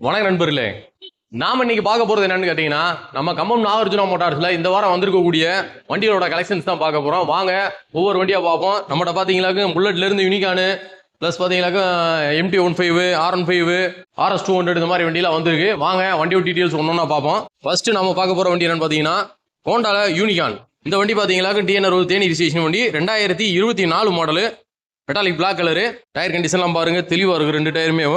வணக்கம் நண்பர்களே. நாம இன்னைக்கு பார்க்க போறது என்னன்னு கேட்டீங்கன்னா, நம்ம கம்பம் நாகார்ஜுனா மோட்டார்ஸ்ல இந்த வாரம் வந்திருக்கக்கூடிய வண்டிகளோட கலெக்ஷன்ஸ் தான் பார்க்க போறோம். வாங்க ஒவ்வொரு வண்டியா பார்ப்போம். நம்மகிட்ட பாத்தீங்கன்னாக்க புல்லட்ல இருந்து யூனிகானு பிளஸ் பாத்தீங்கன்னாக்க MT-15 R15 RS200 இந்த மாதிரி வண்டியெல்லாம் வந்திருக்கு. வாங்க வண்டியோட டீடைல்ஸ் ஒன்னொன்னா பார்ப்போம். ஃபர்ஸ்ட் நம்ம பார்க்க போற வண்டி என்னன்னு பாத்தீங்கன்னா ஹோண்டால யூனிகான். இந்த வண்டி பாத்தீங்கன்னாக்க TN60 தேனி ரிஜிஸ்ட்ரேஷன் வண்டி 2024 model. Metallic black colour. Tyre கண்டிஷன்லாம் பாருங்க தெளிவா இருக்கு. ரெண்டு டயருமே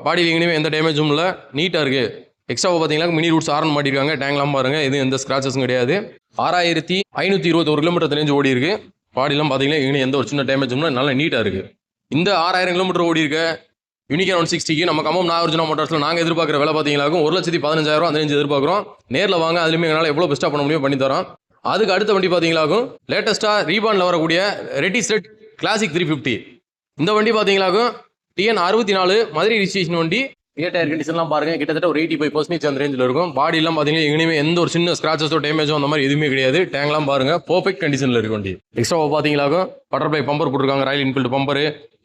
பாடியில் எங்கேயுமே எந்த டேமேஜும் இல்லை, நீட்டாக இருக்குது. எக்ஸ்ட்ராவை பார்த்தீங்கன்னா மினி ரூட்ஸ் ஆரன் மாட்டிருக்காங்க. டேங்க்லாம் பாருங்கள், எதுவும் எந்த ஸ்க்ராச்சஸும் கிடையாது. 6521 கிலோமீட்டர் தெரிஞ்சு ஓடி இருக்கு. பாடிலாம் பார்த்தீங்கன்னா எங்கே எந்த ஒரு சின்ன டேமேஜும்னா நல்லா நீட்டாக இருக்குது. இந்த 6000 கிலோமீட்டர் ஓடி இருக்க யூனிகான் 160க்கு நம்ம கம்பம் நாகார்ஜுனா மோட்டார்ஸில் நாங்கள் எதிர்பார்க்குற விலை பார்த்தீங்கன்னாக்கும் 1,15,000 அந்த ரேஞ்சு எதிர்பார்க்குறோம். நேரில் வாங்க, அதுலேயுமே எங்களால் எவ்வளோ பெஸ்ட்டாக பண்ண முடியும் பண்ணி தரோம். அதுக்கு அடுத்த வண்டி பார்த்தீங்கன்னாக்கும் லேட்டஸ்ட்டாக ரீபானில் வரக்கூடிய ரெட்டி செட் கிளாசிக் 350. இந்த வண்டி பார்த்தீங்கன்னாக்கும் TN64 மதுரை ரிஜிஸ்ட்ரேஷன் வண்டி. டயர் கண்டிஷன்லாம் பாருங்க, கிட்டத்தட்ட ஒரு 85% அந்த ரேஞ்சில் இருக்கும். பாடியெல்லாம் பார்த்தீங்கன்னா எங்கேயுமே எந்த ஒரு சின்ன ஸ்கிராச்சஸோ டேமேஜோ அந்த மாதிரி எதுவுமே கிடையாது. டேங்க்லாம் பாருங்க பர்ஃபெக்ட் கண்டிஷனில் இருக்கு வண்டி. எக்ஸ்ட்ரா பார்த்தீங்கன்னாக்கும் பட்டர்ஃப்ளை பம்பர் போட்டிருக்காங்க, ராயல் என்ஃபீல்டு பம்பர்,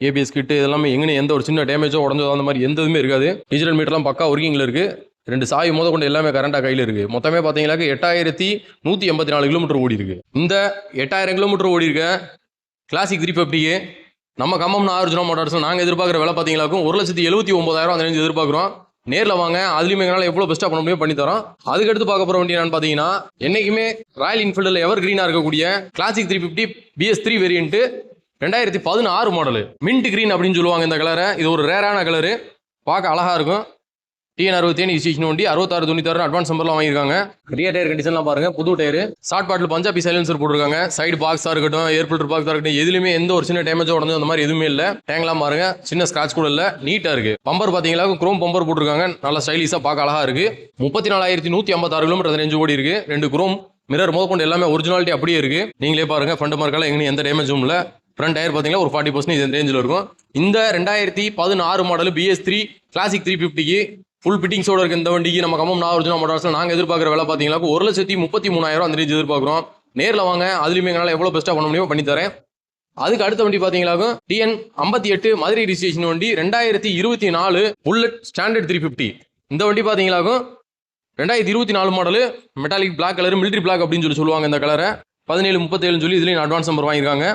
ABS கிட்டு இதெல்லாமே எங்கே எந்த ஒரு சின்ன டேமேஜோ உடஞ்சோ அந்த மாதிரி எந்த இதுவுமே இருக்காது. டிஜிட்டல் மீட்டர்லாம் பக்கா ஒர்க்கிங்கில் இருக்கு. ரெண்டு சாவி மோத கொண்டு எல்லாமே கரண்டாக கையில் இருக்கு. மொத்தமே பார்த்தீங்கன்னாக்க 8184 கிலோமீட்டர் ஓடி இருக்கு. இந்த 8000 கிலோமீட்டர் ஓடி இருக்க கிளாசிக் 350 நம்ம கம்பம் நாகார்ஜுனா மோட்டார்ஸ் நாங்கள் எதிர்பார்க்குற விலை பார்த்தீங்கன்னாக்கும் 1,79,000 அந்த ரேஞ்சு எதிர்பார்க்குறோம். நேரில் வாங்க, அதுலேயுமே எங்களால் எவ்வளோ பெஸ்ட்டாக பண்ண முடியும் பண்ணி தரோம். அதுக்கடுத்து பார்க்க போகிற வண்டி என்னன்னு பார்த்தீங்கன்னா என்றைக்குமே ராயல் என்ஃபீல்டில் எவர் கிரீனாக இருக்கக்கூடிய classic 350 BS3 variant 2016 model. Mint green அப்படின்னு சொல்லுவாங்க இந்த கலரை. இது ஒரு ரேரான கலரு, பார்க்க அழகாக இருக்கும். TN60 தேனி ரிஜிஸ்ட்ரேஷன் வண்டி 6696 அட்வான்ஸ் நம்பர்லாம் வாங்கியிருக்காங்க. ரியர் டயர் கண்டிஷன்லாம் பாருங்க, புது டயர். ஷார்ட் பாட்டில் பஞ்சாபி சைலன்சர் போட்டிருக்காங்க. சைடு பாக்ஸாக இருக்கட்டும், ஏர் ஃபில்டர் பாக்ஸாக இருக்கட்டும், எதுலையுமே எந்த ஒரு சின்ன டேமேஜோ உடஞ்சு அந்த மாதிரி எதுவுமே இல்லை. டேங்க்லாம் பாருங்க, சின்ன ஸ்கிராச் கூட இல்லை, நீட்டாக இருக்கு. பம்பர் பார்த்தீங்களா குரோம் பம்பர் போட்டிருக்காங்க, நல்லா ஸ்டைலிஷாக பார்க்க அழகாக இருக்கு. 34,156 கிலோமீட்டர் ரேஞ்சு ஓடி இருக்கு. ரெண்டு குரோம் மிரர் முதற்கொண்டு எல்லாமே ஒரிஜினாலிட்டி அப்படியே இருக்கு. நீங்களே பாருங்க, ஃப்ரண்ட் மார்க்கெல்லாம் எங்கே எந்த டேமேஜும் இல்லை. ஃப்ரண்ட் டயர் பார்த்தீங்கன்னா ஒரு 40% இந்த ரேஞ்சில் இருக்கும். இந்த 2016 மாடல் BS3 கிளாசிக் 350க்கு ஃபுல் ஃபிட்டிங்ஸோட இருக்கு. இந்த வண்டிக்கு நம்ம கம்பம் நாகார்ஜுனா மோட்டார்ஸில் நாங்கள் எதிர்பார்க்குற விலை பார்த்தீங்கன்னா 1,33,000 அந்த ரேஞ்ச் எதிர்பார்க்குறோம். நேரில் வாங்க, அதுலேயுமே எங்களால் எவ்வளோ பெஸ்ட்டாக பண்ண முடியுமோ பண்ணி தரேன். அதுக்கு அடுத்த வண்டி பார்த்தீங்கன்னா TN58 மதுரை ரிஜிஸ்ட்ரேஷன் வண்டி 2024 புல்லட் ஸ்டாண்டர்ட் 350. இந்த வண்டி பார்த்தீங்கன்னா 2024 model. Metallic black colour, military black அப்படின்னு சொல்லுவாங்க இந்த கலரை. 1737 சொல்லி இதுலேயும் அட்வான்ஸ் நம்பர் வாங்கியிருக்காங்க.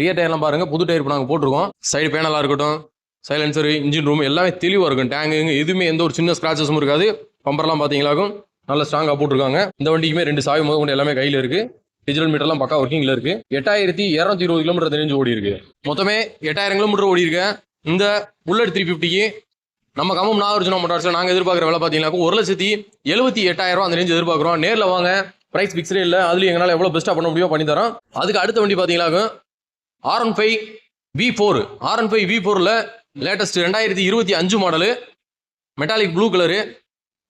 ரியர் டயர்லாம் பாருங்க, புது டயர் இப்போ நாங்கள் போட்டிருக்கோம். சைடு பேனலாக இருக்கட்டும், சைலன்சர், இன்ஜின் ரூம் எல்லாமே தெளிவாக இருக்கும். டேங்கு எதுவுமே எந்த ஒரு சின்ன ஸ்கிராச்சஸும் இருக்காது. பம்பர்லாம் பார்த்தீங்களாக்கும் நல்ல ஸ்ட்ராங்காக போட்டிருக்காங்க. இந்த வண்டிக்குமே ரெண்டு சாவி முதல் கொண்டு எல்லாமே கையில் இருக்கு. டிஜிட்டல் மீட்டர்லாம் பக்கா ஒர்க்கிங்கில் இருக்கு. 8220 கிலோமீட்டர் ரேஞ்சு ஓடி இருக்கு. மொத்தமே 8000 கிலோமீட்டர் ஓடி இருக்க இந்த புல்லட் 350க்கு நம்ம கம்பம் நாகார்ஜுனா மோட்டார்ஸில் நாங்கள் எதிர்பார்க்குற விலை பார்த்தீங்கன்னா 1,78,000 அந்த ரேஞ்சு எதிர்பார்க்குறோம். நேரில் வாங்க, ப்ரைஸ் ஃபிக்ஸ்டே இல்லை, அதுலேயும் எங்களால் எவ்வளோ பெஸ்ட்டாக பண்ண முடியுமோ பண்ணி தரோம். அதுக்கு அடுத்த வண்டி பார்த்தீங்கன்னா R15 V4. R15 V4ல latest 2025 model. Metallic blue colour.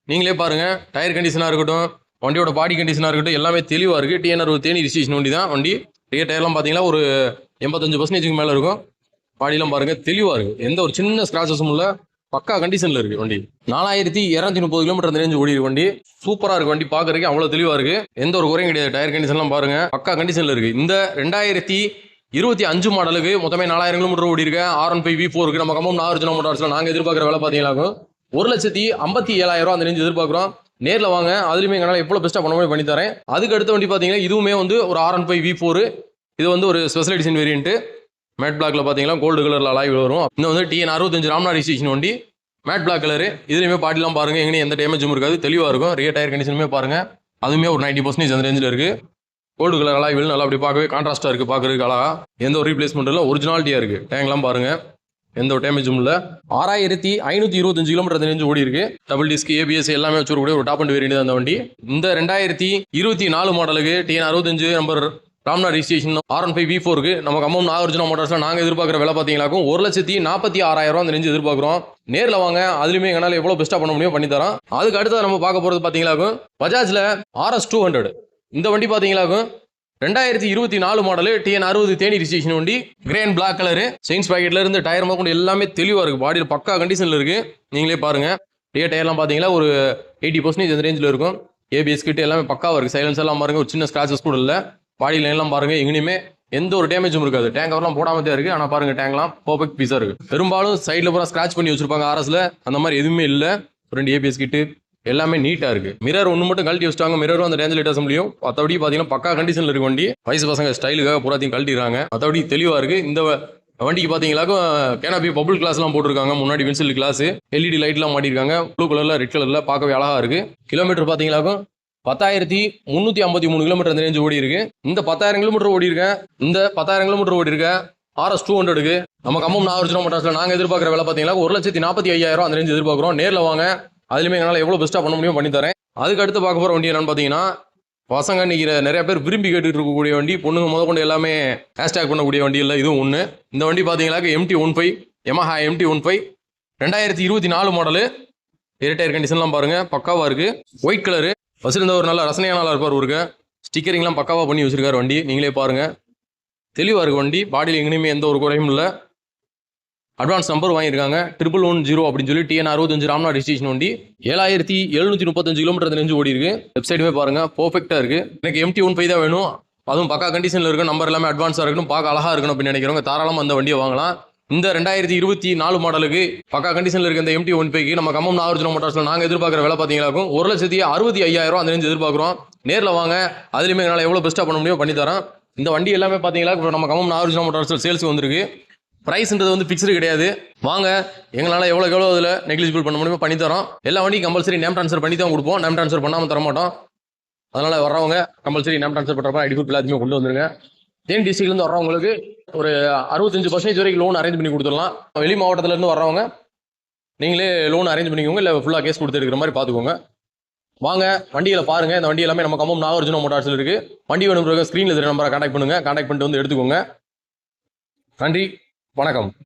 நீங்களே பாருங்க, டயர் கண்டிஷனாக இருக்கட்டும், வண்டியோட பாடி கண்டிஷனாக இருக்கட்டும், எல்லாமே தெளிவாக இருக்குது. TN60 தேனி ரிஜிஸ்ட்ரேஷன் வண்டி தான் வண்டி. ரியர் டயர்லாம் பார்த்தீங்கன்னா ஒரு 85% மேலே இருக்கும். பாடியெல்லாம் பாருங்க தெளிவாக இருக்குது, எந்த ஒரு சின்ன ஸ்கிராச்சஸும் இல்லை, பக்கா கண்டிஷனில் இருக்குது வண்டி. 4230 கிலோமீட்டர் அந்த ரேஞ்சு ஓடி இருக்கு வண்டி. சூப்பராக இருக்குது வண்டி, பார்க்கறதுக்கு அவ்வளோ தெளிவாக இருக்குது, எந்த ஒரு குறையும் கிடையாது. டயர் கண்டிஷன்லாம் பாருங்க பக்கா கண்டிஷனில் இருக்குது. இந்த 2025 மாடலுக்கு மொத்தமே 4000 கிலோமீட்டர் ஓடி இருக்க R15 V4க்கு நம்ம கம்பம் நாகார்ஜுனா மோட்டார்ஸில் நாங்கள் எதிர்பார்க்குற விலை பார்த்தீங்கன்னா 1,57,000 அந்த ரேஞ்சு எதிர்பார்க்குறோம். நேரில் வாங்க, அதுலேயுமே எங்களால் எவ்வளோ பெஸ்ட்டாக பண்ண முடியும் பண்ணி தரேன். அதுக்கு அடுத்த வண்டி பார்த்தீங்கன்னா இதுவுமே வந்து ஒரு R15 V4. இது வந்து ஒரு ஸ்பெஷல் எடிஷன் வேரியன்ட்டு. மேட் பிளாக்ல பார்த்தீங்கன்னா கோல்டு கலரில் அலாய் வரும். இன்னும் வந்து TN65 ராம்நாத் ரிஜிஸ்ட்ரேஷன் வண்டி, மேட் பிளாக் கலரு. இதுலேயுமே பாட்டிலாம் பாருங்கள், எங்கே எந்த டேமேஜும் இருக்காது, தெளிவாக இருக்கும். ரியர் டயர் கண்டிஷனுமே பாருங்கள், அதுவுமே ஒரு 90% அந்த ரேஞ்சில் இருக்குது. கோல்டு கலர் அலாய் வீல் நல்லா அப்படி பார்க்கவே கான்ட்ராஸ்டாக இருக்குது, பார்க்குறதுக்கு அழகா. எந்த ஒரு ரீப்ளேஸ்மெண்ட் இல்லை, ஒரிஜினாலிட்டியாக இருக்குது. டேங்க்லாம் பாருங்கள், எந்த ஒரு டேமேஜும் இல்லை. 6525 கிலோமீட்டர் ரேஞ்சு ஓடி இருக்கு. டபுள் டிஸ்க், ABS எல்லாமே வச்சுக்கூடிய ஒரு டாப் அண்ட் வேரியன்ட் அந்த வண்டி. இந்த 2024 மாடலுக்கு TN65 number Ramnath registration R15 V4க்கு நம்ம கம்பம் நாகார்ஜுனா மோட்டார்ஸில் நாங்கள் எதிர்பார்க்குற விலை பார்த்தீங்கன்னா 1,46,000 அந்த ரேஞ்சு எதிர்பார்க்குறோம். நேரில் வாங்க, அதுலேயுமே எங்களால் எவ்வளோ பெஸ்ட்டாக பண்ண முடியும் பண்ணி தரோம். அதுக்கு அடுத்து நம்ம பார்க்க போகிறது பார்த்தீங்கன்னா பஜாஜில் RS200. இந்த வண்டி பார்த்தீங்கன்னா 2024 மாடலு. TN60 தேனி ரிஜிஸ்ட்ரேஷன் வண்டி. Grey and black colour. Chains பாக்கெட்ல இருந்து டயர் முதற்கொண்டு எல்லாமே தெளிவாக இருக்குது. பாடியில் பக்கா கண்டிஷனில் இருக்குது. நீங்களே பாருங்க, ரியர் டயர்லாம் பார்த்தீங்கன்னா ஒரு 80% இந்த ரேஞ்சில் இருக்கும். ABS கிட்ட எல்லாமே பக்காவாக இருக்குது. சைலன்ஸ் எல்லாம் பாருங்க, ஒரு சின்ன ஸ்கிராச்சஸ் கூட இல்லை. பாடி லைன்லாம் பாருங்க, எங்கேயுமே எந்த ஒரு டேமேஜும் இருக்காது. டேங்க் கவர்லாம் போடாம தான் இருக்கு. ஆனா பாருங்க டேங்க்லாம் பர்ஃபெக்ட் பீஸா இருக்கு. பெரும்பாலும் சைடுல பூரா ஸ்கிராச் பண்ணி வச்சிருப்பாங்க ஆர்எஸ்ல, அந்த மாதிரி எதுவுமே இல்ல. 2 ஏபிஎஸ் கிட்டு எல்லாமே நீட்டா இருக்கு. மிரர் ஒன்று மட்டும் கழட்டி வச்சிட்டாங்க. மிரரும் அந்த ரேஞ்ச் லைட் அசம்பிளியும் மற்றபடி பார்த்தீங்கன்னா பக்கா கண்டிஷன்ல இருக்கு வண்டி. வயசு பசங்க ஸ்டைலுக்காக பூராத்தையும் கழட்டிடுறாங்க. மற்றபடி தெளிவா இருக்கு. இந்த வண்டிக்கு பார்த்தீங்களாக்கும் கேனாபி பபுள் கிளாஸ்லாம் போட்டிருக்காங்க. முன்னாடி வின்சில் கிளாஸ், எல்இடி லைட்லாம் மாட்டிருக்காங்க. ப்ளூ கலர்ல ரெட் கலர்ல பார்க்கவே அழகா இருக்கு. கிலோமீட்டர் பார்த்தீங்களாக்கும் 10,353 கிலோமீட்டர் அந்த ரேஞ்சு ஓடி இருக்கு. இந்த 10,000 கிலோமீட்டர் ஓடி இருக்க, இந்த 10,000 கிலோமீட்டர் ஓடி இருக்க RS 200க்கு நம்ம கம்பம் நாகர்ஜுனா மோட்டார்ஸ்ல நாங்க எதிர்பார்க்குற விலை பார்த்தீங்கன்னா 1,45,000 அந்த ரேஞ்சு எதிர்பார்க்குறோம். நேரில் வாங்க, அதுலயுமே என்னால் எவ்வளவு பெஸ்ட்டாக பண்ண முடியும் பண்ணி தரேன். அதுக்கு அடுத்து பார்க்க போற வண்டி என்னன்னு பார்த்தீங்கன்னா, பசங்க இன்னைக்கு நிறைய பேர் விரும்பி கேட்டுட்டு இருக்கக்கூடிய வண்டி, பொண்ணுங்க முத கொண்டு எல்லாமே ஹேஷ்டேக் பண்ணக்கூடிய வண்டி இல்லை, இதுவும் ஒன்று. இந்த வண்டி பார்த்தீங்கன்னா MT-15 Yamaha MT-15 2024 model. Tyre கண்டிஷன்லாம் பாருங்க பக்காவா இருக்கு. ஒயிட் கலரு ஃபர்ஸ்ட் இருந்த ஒரு நல்ல ரசனையான ஆளா இருப்பார் ஊருக்கு. ஸ்டிக்கரிங்லாம் பக்காவா பண்ணி வச்சிருக்காரு வண்டி. நீங்களே பாருங்க தெளிவா இருக்கு வண்டி. பாடியில் எங்கேயுமே எந்த ஒரு குறையும் இல்லை. அட்வான்ஸ் நம்பர் வாங்கியிருக்காங்க 1110 அப்படின்னு சொல்லி TN 65 ராம்நாத் ரெஜிஸ்ட்ரேஷன் வண்டி. 7,735 கிலோமீட்டர் ரேஞ்சு ஓடி இருக்கு. வெப்சைட்டுமே பாருங்க பர்ஃபெக்டா இருக்கு. எனக்கு MT-15 தான் வேணும், அதுவும் பக்கா கண்டிஷன்ல இருக்கும். நம்பர் எல்லாமே அட்வான்ஸா இருக்கணும், பார்க்க அழகா இருக்கணும் அப்படின்னு நினைக்கிறவங்க தாராளமாக அந்த வண்டியை வாங்கலாம். இந்த 2024 மாடலுக்கு பக்கா கண்டிஷன்ல இருக்க இந்த MT-15க்கு நம்ம கம்பம் நாகர்ஜுனா மோட்டார்ஸ்ல நாங்க எதிர்பார்க்குற விலை பார்த்தீங்கன்னா 1,65,000 அந்த ரேஞ்சு எதிர்பார்க்குறோம். நேரில் வாங்க, அதுலயுமே என்னால் எவ்வளவு பெஸ்ட்டாக பண்ண முடியும் பண்ணி தரேன். இந்த வண்டி எல்லாமே பார்த்தீங்கன்னா நம்ம கம்பம் நாகர்ஜுனா மோட்டார்ஸ்ல சேல்ஸ் வந்திருக்கு. பிரைஸ்ன்றது வந்து ஃபிக்ஸ்டு கிடையாது. வாங்க, எங்களால் எவ்வளோ அதில் நெக்லிஜிபிள் பண்ண முடியுமோ பண்ணி தரோம். எல்லா வண்டியும் கம்பல்சரி நேம் ட்ரான்ஸ்ஃபர் பண்ணி தான் கொடுப்போம். நேம் ட்ரான்ஸ்ஃபர் பண்ணாமல் தர மாட்டோம். அதனால் வர்றவங்க கம்பல்சரி நேம் ட்ரான்ஸ்ஃபர் பண்ணுறப்ப ஐடி ப்ரூஃப் எல்லாத்தையுமே கொண்டு வந்துருங்க. தேனி டிஸ்ட்ரிக்ட்லேருந்து வர்றவங்களுக்கு ஒரு 65% வரைக்கும் லோன் அரேஞ்ச் பண்ணி கொடுத்துடலாம். வெளி மாவட்டத்திலேருந்து வர்றவங்க நீங்களே லோன் அரேஞ்ச் பண்ணிக்கோங்க, இல்லை ஃபுல்லாக கேஸ் கொடுத்து எடுக்கிற மாதிரி பார்த்துக்கோங்க. வாங்க வண்டிகளை பாருங்க. இந்த வண்டி எல்லாமே நம்ம கம்பம் நாகர்ஜுனா மோட்டார்ஸில் இருக்கு. வண்டி வேணும்ன்ற ஸ்க்ரீனில் இருக்கிற நம்பரை கான்டாக்ட் பண்ணுங்க. கான்டாக்ட் பண்ணிட்டு வந்து எடுத்துக்கோங்க. நன்றி, வணக்கம்.